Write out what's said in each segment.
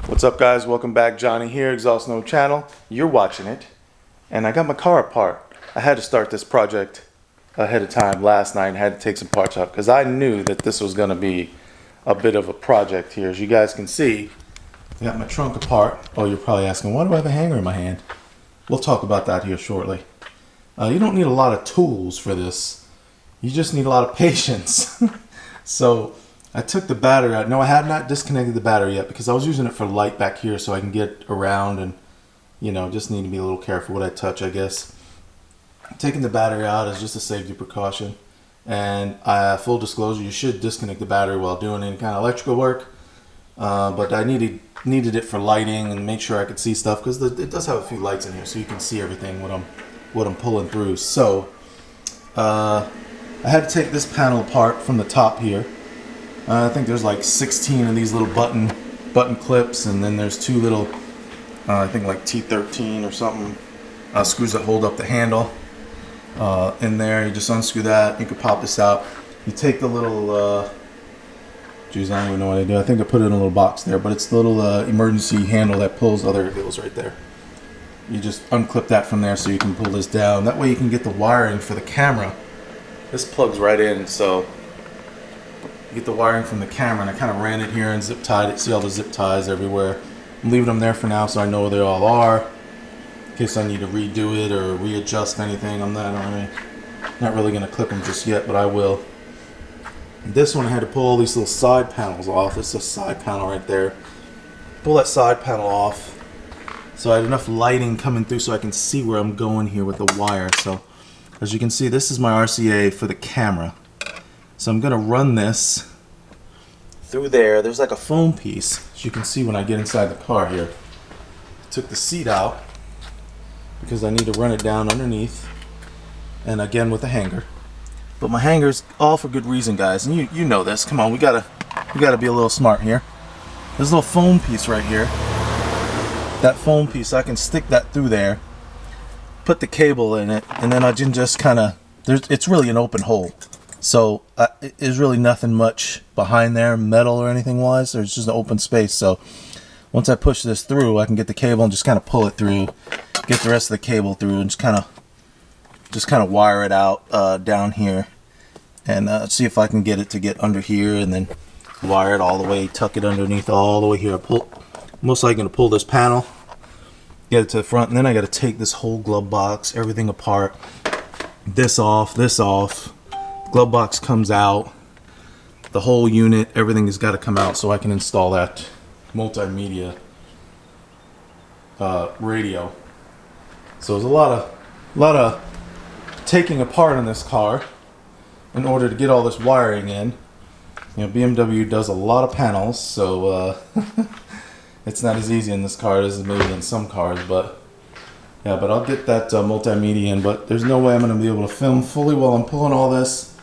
What's up, guys? Welcome back. Johnny here, Exhaust No Channel. You're watching it, and I got my car apart. I had to start this project ahead of time last night and had to take some parts out because I knew that this was going to be a bit of a project here. As you guys can see, I got my trunk apart. Oh, you're probably asking, why do I have a hanger in my hand? We'll talk about that here shortly. You don't need a lot of tools for this. You just need a lot of patience. So I took the battery out. No, I have not disconnected the battery yet because I was using it for light back here so I can get around and, you know, just need to be a little careful what I touch, I guess. Taking the battery out is just a safety precaution. And full disclosure, you should disconnect the battery while doing any kind of electrical work. But I needed it for lighting and make sure I could see stuff because it does have a few lights in here so you can see everything what I'm pulling through. So I had to take this panel apart from the top here. I think there's like 16 of these little button clips, and then there's two little, I think like T13 or something, screws that hold up the handle in there. You just unscrew that. You can pop this out. You take the little, geez, I don't even know what I do. I think I put it in a little box there, but it's the little emergency handle that pulls. Oh, there it goes right there. You just unclip that from there so you can pull this down. That way you can get the wiring for the camera. This plugs right in, so get the wiring from the camera, and I kind of ran it here and zip tied it. See all the zip ties everywhere. I'm leaving them there for now so I know where they all are in case I need to redo it or readjust anything. I'm not really going to clip them just yet, but I will. This one I had to pull all these little side panels off. This is a side panel right there. Pull that side panel off so I had enough lighting coming through so I can see where I'm going here with the wire. So as you can see, this is my RCA for the camera. So I'm going to run this through there. There's like a foam piece, as you can see when I get inside the car here. I took the seat out because I need to run it down underneath, and again with a hanger. But my hanger's all for good reason, guys, and you know this. Come on, we gotta be a little smart here. There's a little foam piece right here. That foam piece, I can stick that through there, put the cable in it, and then I can just kind of, it's really an open hole. So there's really nothing much behind there, metal or anything wise. There's just an open space. So once I push this through, I can get the cable and just kind of pull it through, get the rest of the cable through, and just kind of wire it out down here, and see if I can get it to get under here, and then wire it all the way, tuck it underneath all the way here. Most likely going to pull this panel, get it to the front, and then I got to take this whole glove box, everything apart, this off. Glove box comes out, the whole unit, everything has got to come out so I can install that multimedia radio. So there's a lot of taking apart in this car in order to get all this wiring in. You know, BMW does a lot of panels, so it's not as easy in this car as maybe in some cars, but yeah, but I'll get that multimedia in, but there's no way I'm going to be able to film fully while I'm pulling all this.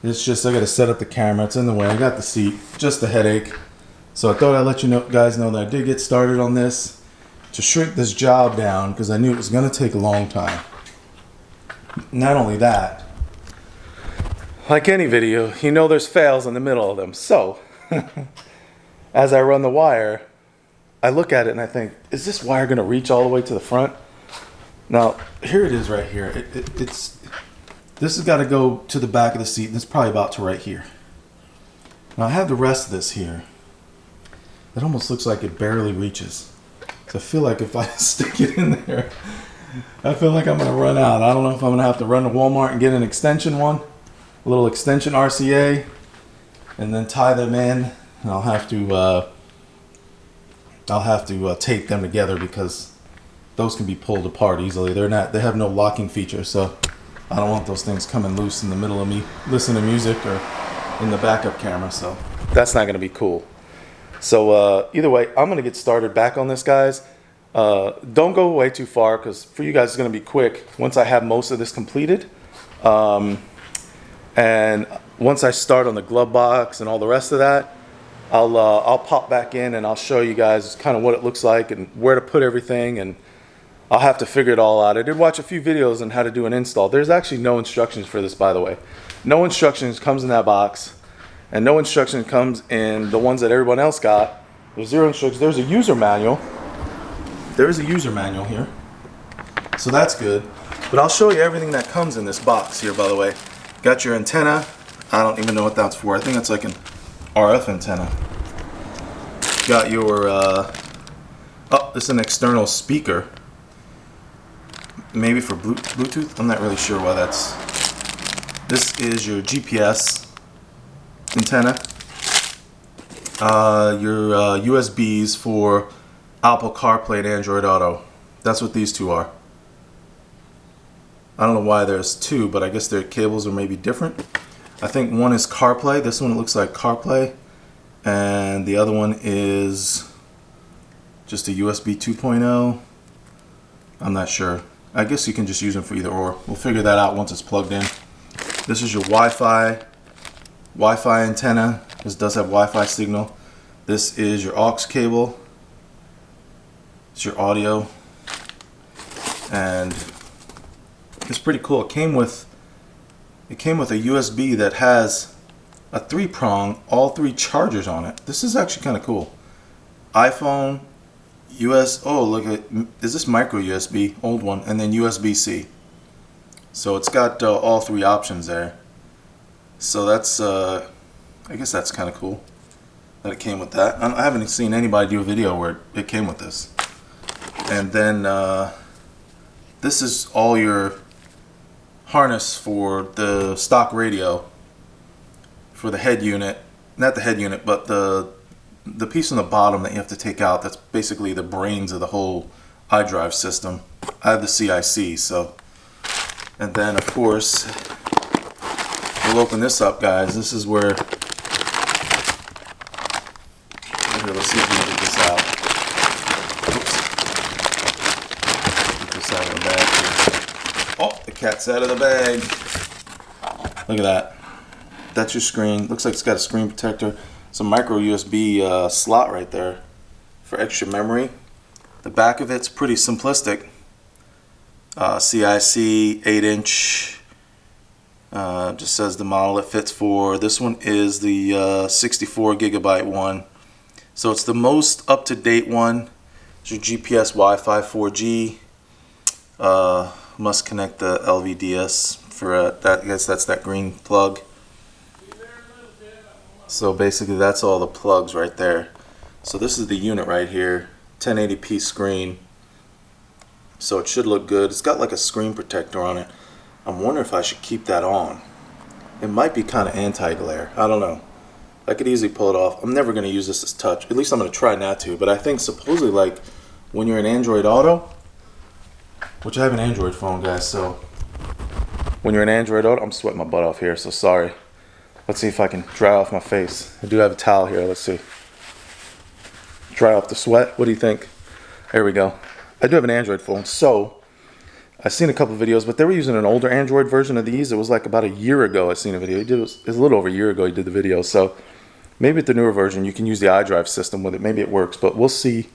It's just I got to set up the camera. It's in the way. I got the seat. Just a headache. So I thought I'd let you guys know that I did get started on this to shrink this job down because I knew it was going to take a long time. Not only that, like any video, you know there's fails in the middle of them. So as I run the wire, I look at it and I think, is this wire going to reach all the way to the front? Now, here it is right here. This has got to go to the back of the seat, and it's probably about to right here. Now, I have the rest of this here. It almost looks like it barely reaches. So I feel like if I stick it in there, I feel like I'm going to run out. I don't know if I'm going to have to run to Walmart and get an extension one, a little extension RCA, and then tie them in. And I'll have to tape them together because those can be pulled apart easily. They have no locking feature, so I don't want those things coming loose in the middle of me listening to music or in the backup camera, so that's not going to be cool. So either way, I'm going to get started back on this, guys. Don't go away too far because for you guys it's going to be quick once I have most of this completed. And once I start on the glove box and all the rest of that, I'll pop back in and I'll show you guys kind of what it looks like and where to put everything, and I'll have to figure it all out. I did watch a few videos on how to do an install. There's actually no instructions for this, by the way. No instructions comes in that box, and no instruction comes in the ones that everyone else got There's zero instructions. There's a user manual. There is a user manual here. So that's good. But I'll show you everything that comes in this box here, by the way. Got your antenna. I don't even know what that's for. I think that's like an RF antenna. Got your, oh, this is an external speaker. Maybe for Bluetooth? I'm not really sure why that's. This is your GPS antenna. Your USBs for Apple CarPlay and Android Auto. That's what these two are. I don't know why there's two, but I guess their cables are maybe different. I think one is CarPlay. This one looks like CarPlay. And the other one is just a USB 2.0. I'm not sure. I guess you can just use them for either or. We'll figure that out once it's plugged in. This is your Wi-Fi antenna. This does have Wi-Fi signal. This is your aux cable. It's your audio. And it's pretty cool. It came with a USB that has a 3-prong, all 3 chargers on it. This is actually kind of cool. iPhone, oh look at, is this micro USB, old one, and then USB-C. So it's got all 3 options there. So that's, I guess that's kind of cool that it came with that. I haven't seen anybody do a video where it came with this. And then this is all your harness for the stock radio for the head unit, not the head unit, but the piece on the bottom that you have to take out. That's basically the brains of the whole iDrive system. I have the CIC, so. And then of course we'll open this up, guys. This is where, here, let's see if we can get this out. Oops. Get this out of the bag here. Oh, the cat's out of the bag. Look at that. That's your screen. Looks like it's got a screen protector. Some micro USB slot right there for extra memory. The back of it's pretty simplistic. CIC 8-inch. Just says the model it fits for. This one is the 64 gigabyte one. So it's the most up-to-date one. It's your GPS Wi-Fi 4G. Must connect the LVDS for that. I guess that's that green plug. So basically that's all the plugs right there. So this is the unit right here, 1080p screen. So it should look good. It's got like a screen protector on it. I'm wondering if I should keep that on. It might be kind of anti-glare. I don't know. I could easily pull it off. I'm never going to use this as touch. At least I'm going to try not to. But I think supposedly like when you're in Android Auto, which I have an Android phone, guys, so when you're in Android Auto, I'm sweating my butt off here, so sorry. Let's see if I can dry off my face. I do have a towel here. Let's see. Dry off the sweat. What do you think? There we go. I do have an Android phone, so I've seen a couple of videos, but they were using an older Android version of these. It was like about a year ago I seen a video. It was a little over a year ago he did the video, so maybe with the newer version you can use the iDrive system with it. Maybe it works, but we'll see.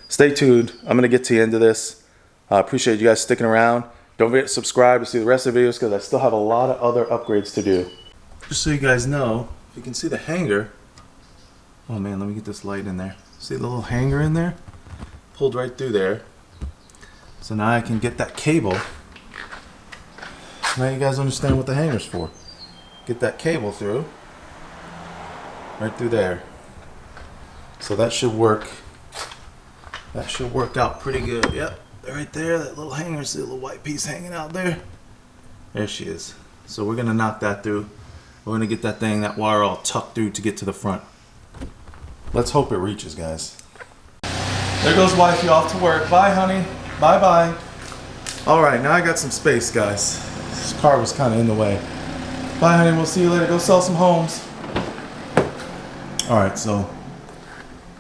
Stay tuned. I'm going to get to the end of this. I appreciate you guys sticking around. Don't forget to subscribe to see the rest of the videos because I still have a lot of other upgrades to do. Just so you guys know, if you can see the hanger. Oh man, let me get this light in there. See the little hanger in there? Pulled right through there. So now I can get that cable. Now you guys understand what the hanger's for. Get that cable through. Right through there. So that should work. That should work out pretty good. Yep, right there, that little hanger. See the little white piece hanging out there? There she is. So we're gonna knock that through. We're gonna get that thing, that wire all tucked through to get to the front. Let's hope it reaches, guys. There goes wifey off to work. Bye, honey. Bye-bye. All right, now I got some space, guys. This car was kind of in the way. Bye, honey. We'll see you later. Go sell some homes. All right, so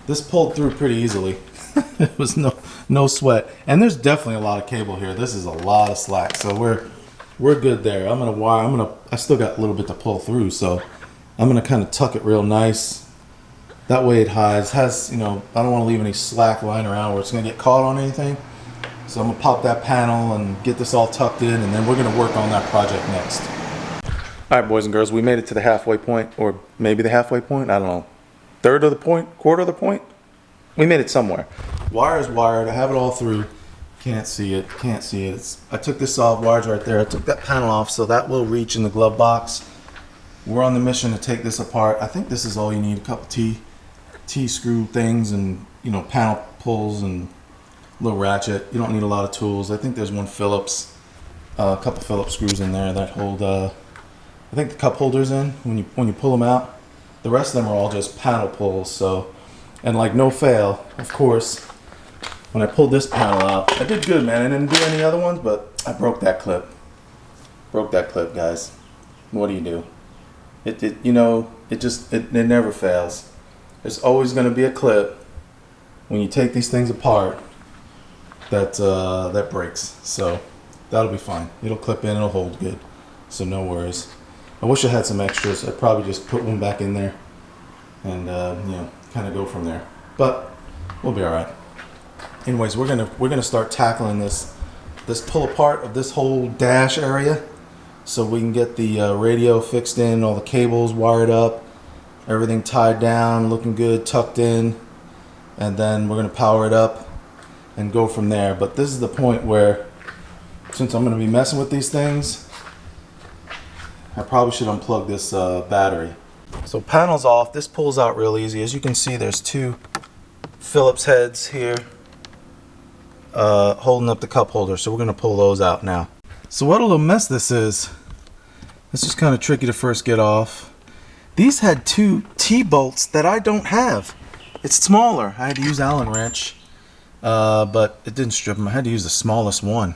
this pulled through pretty easily. It was no sweat. And there's definitely a lot of cable here. This is a lot of slack, so we're good there. I still got a little bit to pull through, so I'm gonna kind of tuck it real nice. That way it has, you know, I don't want to leave any slack lying around where it's gonna get caught on anything. So I'm gonna pop that panel and get this all tucked in, and then we're gonna work on that project next. All right, boys and girls, we made it to the halfway point, or maybe the halfway point. I don't know. Third of the point, quarter of the point. we made it somewhere. Wire is wired. I have it all through. Can't see it. Can't see it. I took this off. Wire's right there. I took that panel off, so that will reach in the glove box. We're on the mission to take this apart. I think this is all you need. A couple T-screw things and, you know, panel pulls and a little ratchet. You don't need a lot of tools. I think there's one Phillips, a couple Phillips screws in there that hold, I think the cup holders in when you pull them out. The rest of them are all just panel pulls. So, and like no fail, of course, when I pulled this panel out, I did good, man. I didn't do any other ones, but I broke that clip. Broke that clip, guys. What do you do? It never fails. There's always going to be a clip when you take these things apart that breaks. So that'll be fine. It'll clip in. It'll hold good. So no worries. I wish I had some extras. I'd probably just put one back in there and kind of go from there. But we'll be all right. Anyways, we're gonna start tackling this pull apart of this whole dash area, so we can get the radio fixed in, all the cables wired up, everything tied down, looking good, tucked in, and then we're gonna power it up and go from there. But this is the point where, since I'm gonna be messing with these things, I probably should unplug this battery. So panel's off. This pulls out real easy. As you can see, there's two Phillips heads here holding up the cup holder. So we're going to pull those out now. So what a little mess this is. This is kind of tricky to first get off. These had two T-bolts that I don't have. It's smaller. I had to use Allen wrench, but it didn't strip them. I had to use the smallest one.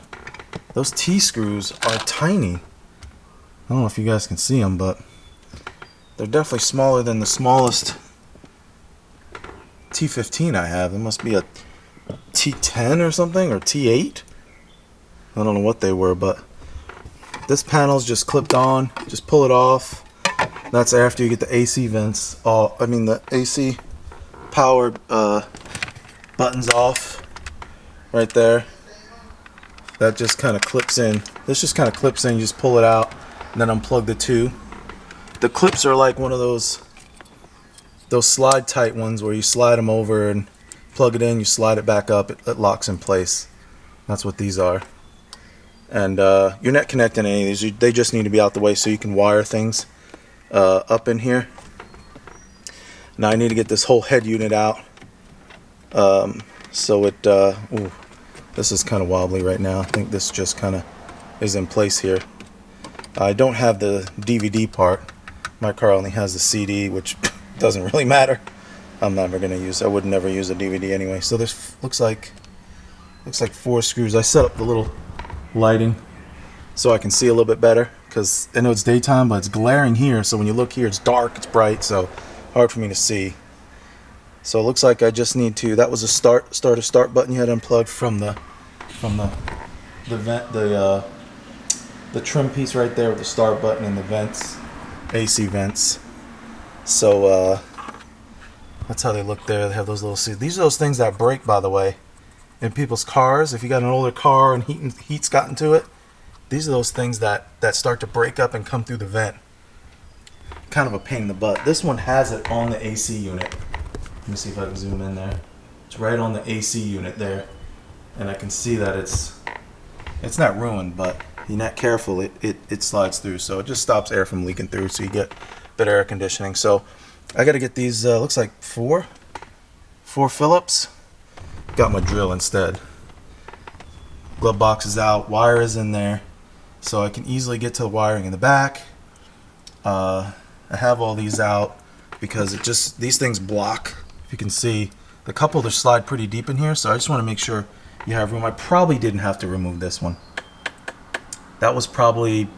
Those T-screws are tiny. I don't know if you guys can see them, but they're definitely smaller than the smallest T15 I have. It must be a T10 or something, or T8. I don't know what they were, but this panel's just clipped on. Just pull it off. That's after you get the AC vents off. I mean the AC powered buttons off right there. That just kind of clips in. This just kind of clips in. You just pull it out and then unplug the two. The clips are like one of those slide tight ones where you slide them over and plug it in, you slide it back up, it locks in place. That's what these are. And you're not connecting any of these. They just need to be out the way so you can wire things up in here. Now I need to get this whole head unit out. So it, this is kind of wobbly right now. I think this just kind of is in place here. I don't have the DVD part. My car only has the CD, which doesn't really matter. I'm never gonna use. I would never use a DVD anyway. So this looks like 4 screws. I set up the little lighting so I can see a little bit better, because I know it's daytime, but it's glaring here. So when you look here, it's dark, it's bright, so hard for me to see. So it looks like I just need to. That was a start button you had unplugged from the vent, the trim piece right there with the start button and the vents, AC vents. So that's how they look there. They have those little seats. These are those things that break, by the way, in people's cars. If you got an older car and heat's gotten to it, these are those things that start to break up and come through the vent. Kind of a pain in the butt. This one has it on the AC unit. Let me see if I can zoom in there. It's right on the AC unit there, and I can see that it's not ruined, but if you're not careful, it slides through. So it just stops air from leaking through, so you get better air conditioning. So I got to get these. Looks like four Phillips. Got my drill instead. Glove box is out. Wire is in there, so I can easily get to the wiring in the back. I have all these out because these things block. If you can see, the cup holders slide pretty deep in here, so I just want to make sure you have room. I probably didn't have to remove this one. That was probably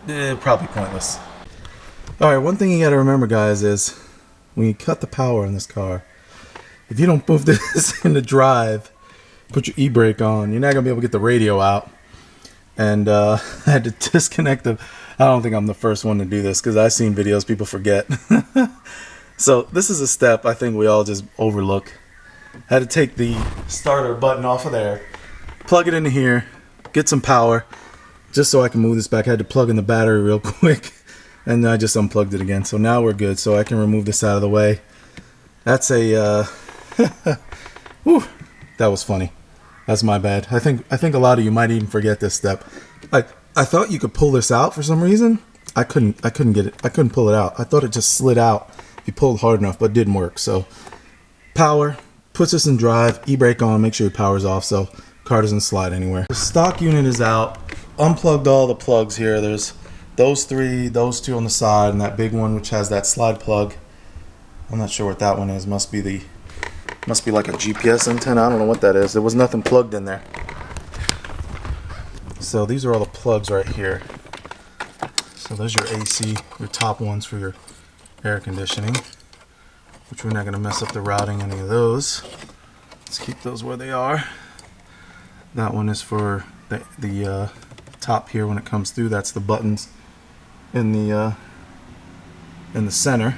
pointless. All right, one thing you got to remember, guys, is when you cut the power in this car, if you don't move this in the drive, put your e-brake on, you're not gonna be able to get the radio out. And I had to disconnect the. I don't think I'm the first one to do this, because I've seen videos people forget. So this is a step I think we all just overlook. I had to take the starter button off of there, plug it into here, get some power, just so I can move this back. I had to plug in the battery real quick, and I just unplugged it again. So now we're good. So I can remove this out of the way. That's a Whew, that was funny. That's my bad. I think a lot of you might even forget this step. I thought you could pull this out for some reason. I couldn't get it. I couldn't pull it out. I thought it just slid out if you pulled hard enough, but it didn't work. So power, puts this in drive, e-brake on, make sure your power's off so car doesn't slide anywhere. The stock unit is out. Unplugged all the plugs here. There's those three, those two on the side, and that big one which has that slide plug. I'm not sure what that one is. Must be like a GPS antenna. I don't know what that is. There was nothing plugged in there. So these are all the plugs right here. So those are your AC, your top ones for your air conditioning, which we're not going to mess up the routing any of those. Let's keep those where they are. That one is for the top here when it comes through. That's the buttons in the center.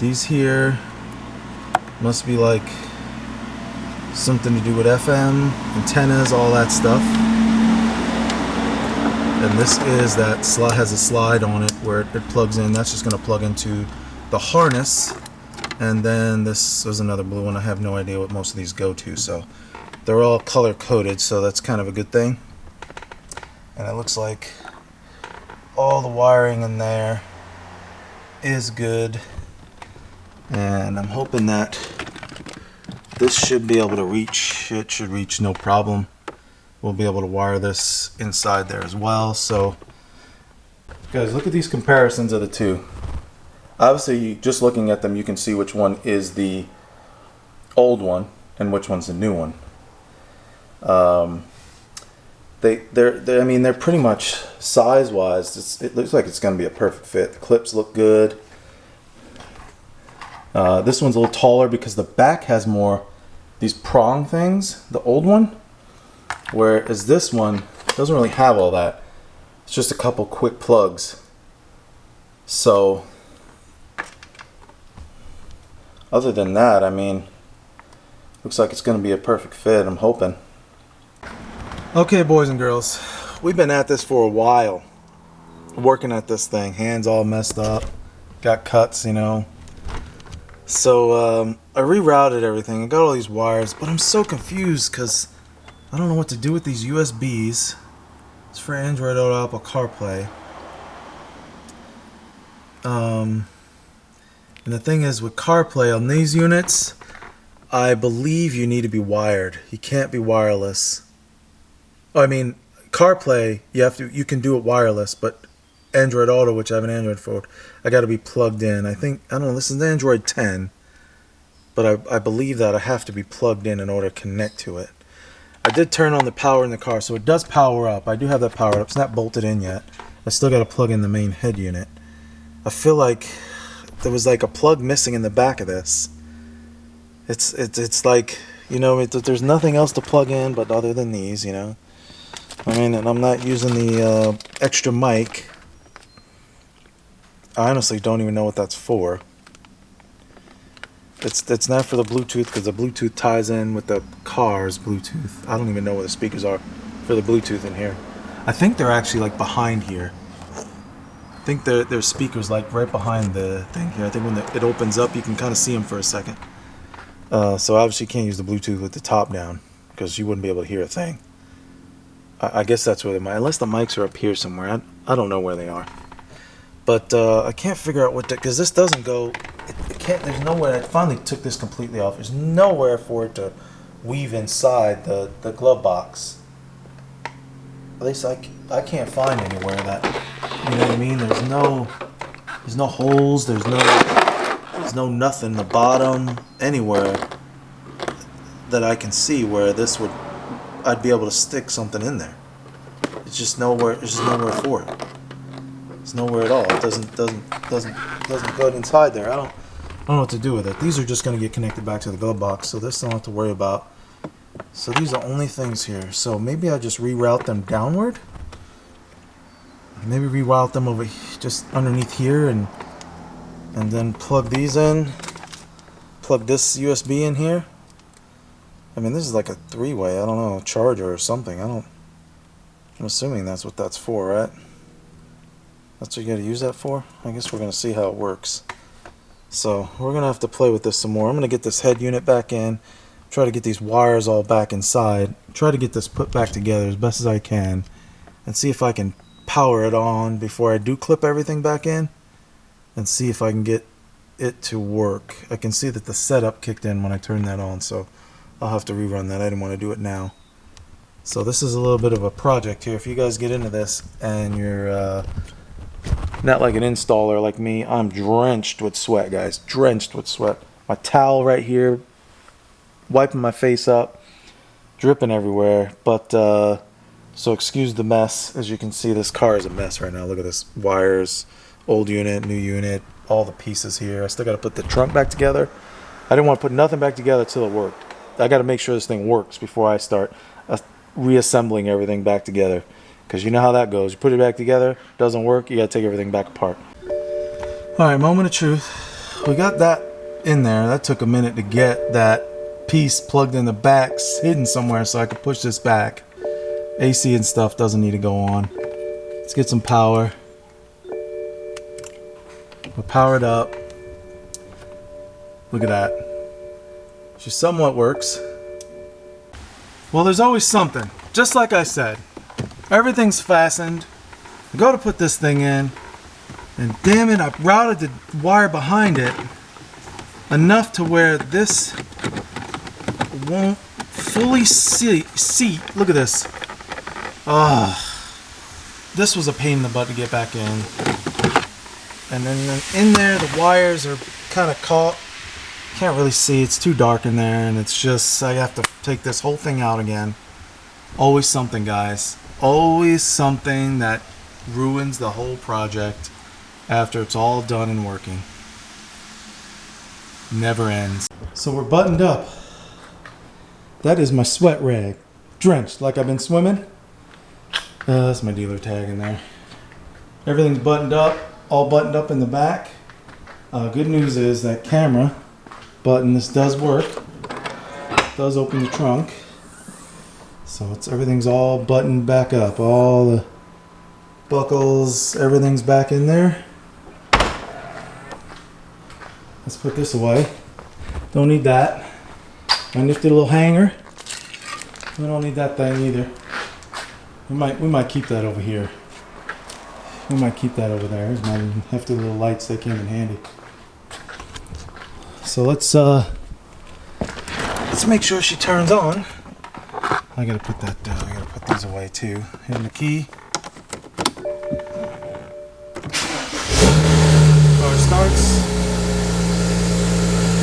These here must be like something to do with FM, antennas, all that stuff. And this is that slide, has a slide on it where it plugs in. That's just going to plug into the harness. And then this is another blue one. I have no idea what most of these go to, so they're all color coded, so that's kind of a good thing. And it looks like all the wiring in there is good, and I'm hoping that this should be able to reach. It should reach no problem. We'll be able to wire this inside there as well. So guys, look at these comparisons of the two. Obviously, just looking at them, you can see which one is the old one and which one's the new one. I mean, they're pretty much size-wise. It looks like it's going to be a perfect fit. The clips look good. This one's a little taller because the back has more these prong things. The old one, whereas this one doesn't really have all that. It's just a couple quick plugs. So, other than that, I mean, looks like it's going to be a perfect fit. I'm hoping. Okay, boys and girls, we've been at this for a while, working at this thing. Hands all messed up, got cuts, you know. So I rerouted everything. I got all these wires, but I'm so confused because I don't know what to do with these USBs. It's for Android Auto, Apple CarPlay. And the thing is, with CarPlay on these units, I believe you need to be wired. You can't be wireless. I mean, CarPlay, you can do it wireless, but Android Auto, which I have an Android phone, I got to be plugged in. I don't know, this is Android 10, but I believe that I have to be plugged in order to connect to it. I did turn on the power in the car, so it does power up. I do have that powered up. It's not bolted in yet. I still got to plug in the main head unit. I feel like there was like a plug missing in the back of this. It's like, you know, there's nothing else to plug in but other than these, you know. I mean, and I'm not using the extra mic. I honestly don't even know what that's for. It's not for the Bluetooth because the Bluetooth ties in with the car's Bluetooth. I don't even know where the speakers are for the Bluetooth in here. I think they're actually like behind here. I think there's speakers like right behind the thing here. I think when it opens up, you can kind of see them for a second. So obviously you can't use the Bluetooth with the top down because you wouldn't be able to hear a thing. I guess that's where they might, unless the mics are up here somewhere. I don't know where they are. But I can't figure out what to, because this doesn't go, it can't, there's nowhere, I finally took this completely off. There's nowhere for it to weave inside the glove box. At least I can't find anywhere that, you know what I mean? There's no holes, there's no nothing, the bottom, anywhere that I can see where this would, I'd be able to stick something in there. It's just nowhere for it. It's nowhere at all. It doesn't go inside there. I don't know what to do with it. These are just going to get connected back to the glove box, so this I don't have to worry about. So these are only things here. So maybe I just reroute them downward. Maybe reroute them over just underneath here and then plug these in. Plug this USB in here. I mean, this is like a three-way. I don't know, a charger or something. I'm assuming that's what that's for, right? That's what you got to use that for? I guess we're going to see how it works. So we're gonna have to play with this some more. I'm gonna get this head unit back in, try to get these wires all back inside, try to get this put back together as best as I can, and see if I can power it on before I do clip everything back in, and see if I can get it to work. I can see that the setup kicked in when I turned that on, so I'll have to rerun that. I didn't want to do it now. So this is a little bit of a project here. If you guys get into this and you're not like an installer like me, I'm drenched with sweat, guys. Drenched with sweat. My towel right here, wiping my face up, dripping everywhere. But so excuse the mess. As you can see, this car is a mess right now. Look at this: wires, old unit, new unit, all the pieces here. I still got to put the trunk back together. I didn't want to put nothing back together till it worked. I got to make sure this thing works before I start reassembling everything back together. Because you know how that goes. You put it back together, doesn't work, you got to take everything back apart. Alright, moment of truth. We got that in there. That took a minute to get that piece plugged in the back, hidden somewhere so I could push this back. AC and stuff doesn't need to go on. Let's get some power. We'll power it up. Look at that. She somewhat works. Well, there's always something. Just like I said. Everything's fastened. I go to put this thing in, and damn it, I routed the wire behind it enough to where this won't fully seat. Look at this. This was a pain in the butt to get back in. And then in there, the wires are kind of caught. Can't really see. It's too dark in there, and it's just, I have to take this whole thing out again. Always something, guys. Always something that ruins the whole project after it's all done and working. Never ends. So we're buttoned up. That is my sweat rag. Drenched like I've been swimming. That's my dealer tag in there. Everything's buttoned up. All buttoned up in the back. Good news is that camera button, this does work. It does open the trunk. So everything's all buttoned back up. All the buckles, everything's back in there. Let's put this away. Don't need that. My nifty little hanger. We don't need that thing either. We might keep that over here. We might keep that over there. There's my hefty little lights. They came in handy. So let's make sure she turns on. I gotta put that down. I gotta put these away too. Here's the key. Car starts.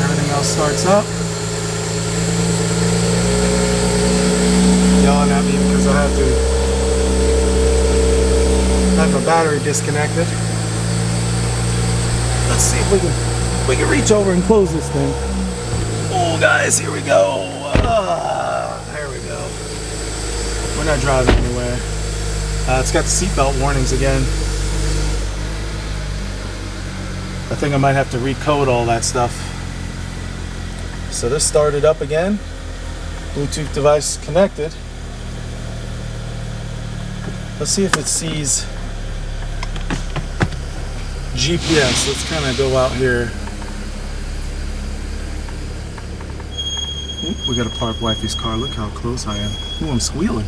Everything else starts up. Yelling at me because I have my battery disconnected. Let's see if we can reach over and close this thing. Oh, guys, here we go. There we go. We're not driving anywhere. It's got the seatbelt warnings again. I think I might have to recode all that stuff. So this started up again. Bluetooth device connected. Let's see if it sees GPS. Let's kind of go out here. Ooh, we gotta park wifey's car. Look how close I am. Ooh, I'm squealing.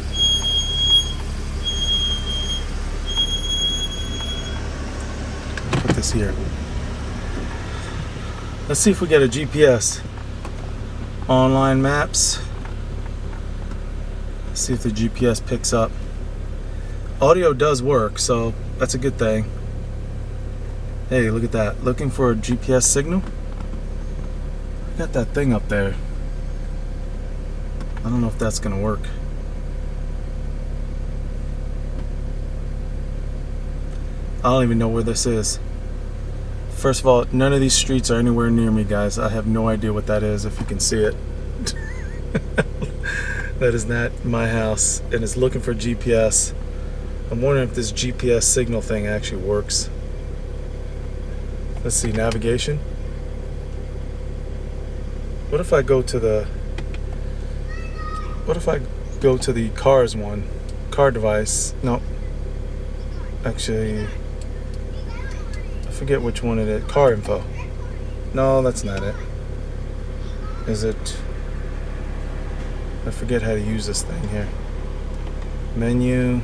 Put this here. Let's see if we get a GPS. Online maps. Let's see if the GPS picks up. Audio does work, so that's a good thing. Hey, look at that. Looking for a GPS signal? I got that thing up there. I don't know if that's gonna work. I don't even know where this is. First of all, none of these streets are anywhere near me, guys. I have no idea what that is, if you can see it. That is not my house, and it's looking for GPS. I'm wondering if this GPS signal thing actually works. Let's see, navigation. What if I go to the cars one? Car device. No. Actually, I forget which one it is. Car info. No, that's not it. Is it? I forget how to use this thing here. Menu.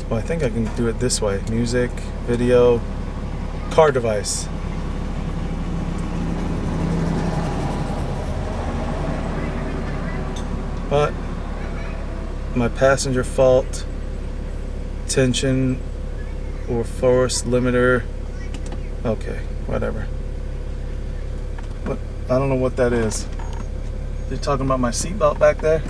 Well, I think I can do it this way. Music, video, car device. But my passenger fault, tension or force limiter. Okay, whatever. But I don't know what that is. They're talking about my seatbelt back there.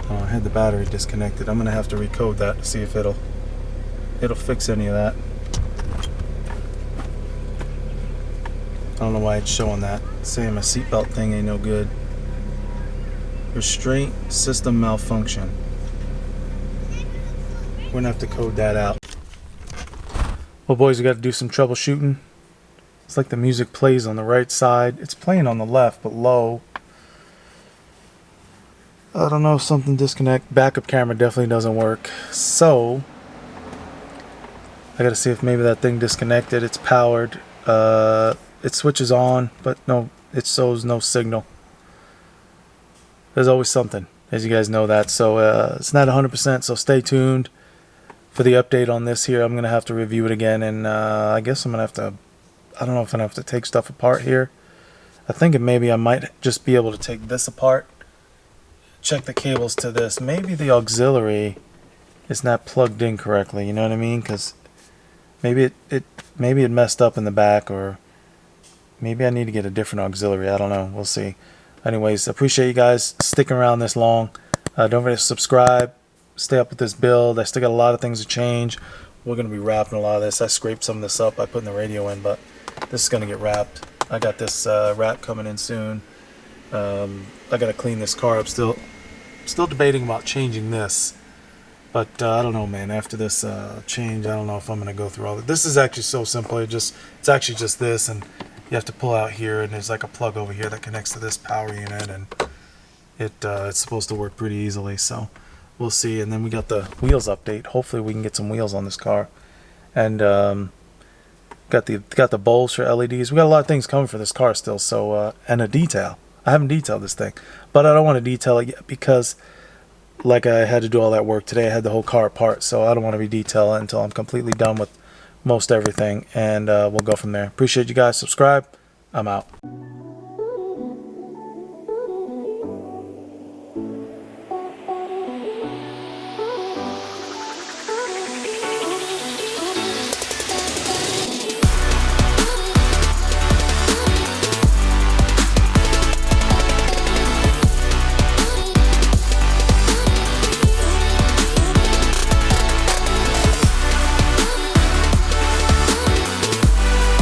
Oh, I had the battery disconnected. I'm gonna have to recode that to see if it'll fix any of that. I don't know why it's showing that. It's saying my seatbelt thing ain't no good. Restraint system malfunction. We're gonna have to code that out. Well, boys, we got to do some troubleshooting. It's like the music plays on the right side. It's playing on the left, but low. I don't know if something disconnect. Backup camera definitely doesn't work. So I got to see if maybe that thing disconnected. It's powered. It switches on, but no, it shows no signal. There's always something, as you guys know that. So it's not 100%. So stay tuned for the update on this here. I'm gonna have to review it again, and I guess I'm gonna have to. I don't know if I'm gonna have to take stuff apart here. I think maybe I might just be able to take this apart. Check the cables to this. Maybe the auxiliary is not plugged in correctly. You know what I mean? Because maybe it messed up in the back, or maybe I need to get a different auxiliary. I don't know. We'll see. Anyways, appreciate you guys sticking around this long. Don't forget to subscribe. Stay up with this build. I still got a lot of things to change. We're going to be wrapping a lot of this. I scraped some of this up by putting the radio in, but this is going to get wrapped. I got this wrap coming in soon. I got to clean this car up still. Still debating about changing this, but I don't know, man. After this change, I don't know if I'm going to go through all of it. This is actually so simple. It's actually just this, and you have to pull out here, and there's like a plug over here that connects to this power unit, and it's supposed to work pretty easily. So we'll see. And then we got the wheels update. Hopefully we can get some wheels on this car, and got the bulbs for LEDs. We got a lot of things coming for this car still. So and a detail. I haven't detailed this thing, but I don't want to detail it yet because, like, I had to do all that work today. I had the whole car apart, so I don't want to be detailing until I'm completely done with most everything, and we'll go from there. Appreciate you guys. Subscribe. I'm out.